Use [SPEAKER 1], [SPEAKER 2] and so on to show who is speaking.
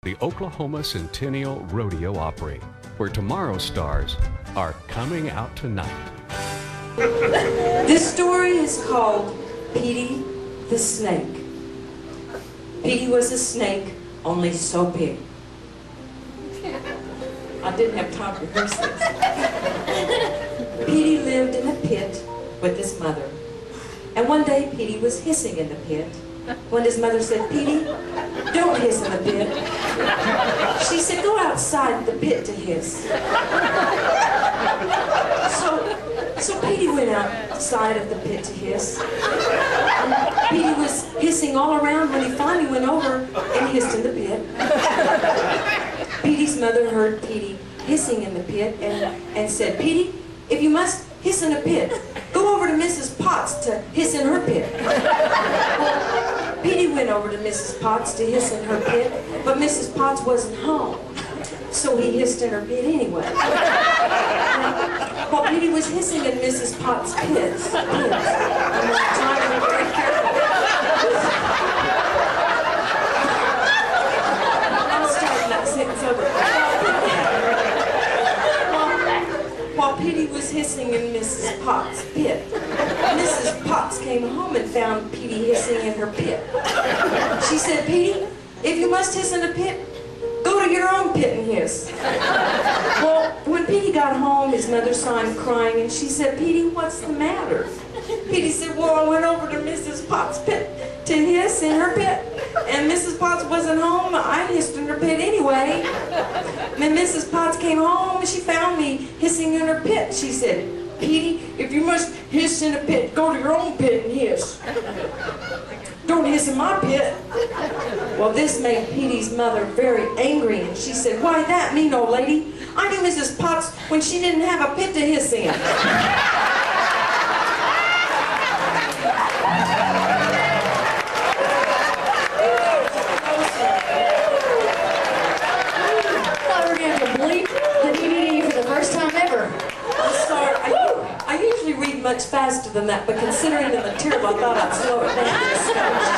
[SPEAKER 1] The Oklahoma Centennial Rodeo Opry, where tomorrow's stars are coming out tonight.
[SPEAKER 2] This story is called Petey the Snake. Petey was a snake, only so big. I didn't have time to rehearse this. Petey lived in a pit with his mother. And one day Petey was hissing in the pit when his mother said, "Petey, don't hiss in the pit." She said, "Go outside the pit to hiss." So Petey went outside of the pit to hiss. And Petey was hissing all around when he finally went over and hissed in the pit. Petey's mother heard Petey hissing in the pit and said, "Petey, if you must hiss in a pit, go over to Mrs. Potts to hiss in her pit." Well, Petey went over to Mrs. Potts to hiss in her pit, but Mrs. Potts wasn't home, so he hissed in her pit anyway. While Petey was hissing in Mrs. Potts' pits, I'm trying to be very careful. I'm starting that sentence over. While Petey was hissing in Mrs. Potts' pit, Mrs. Potts came home and found Petey hissing in her pit. She said, "Petey, if you must hiss in a pit, go to your own pit and hiss." Well, when Petey got home, his mother saw him crying, and she said, "Petey, what's the matter?" Petey said, "Well, I went over to Mrs. Potts' pit to hiss in her pit, and Mrs. Potts wasn't home. I hissed in her pit anyway. When Mrs. Potts came home, she found me hissing in her pit. She said, 'Petey, if you must hiss in a pit, go to your own pit and hiss. Don't hiss in my pit.'" Well, this made Petey's mother very angry, and she said, "Why, that mean old lady? I knew Mrs. Potts when she didn't have a pit to hiss in." Much faster than that, but considering the material, I thought I'd slow it down just a skosh.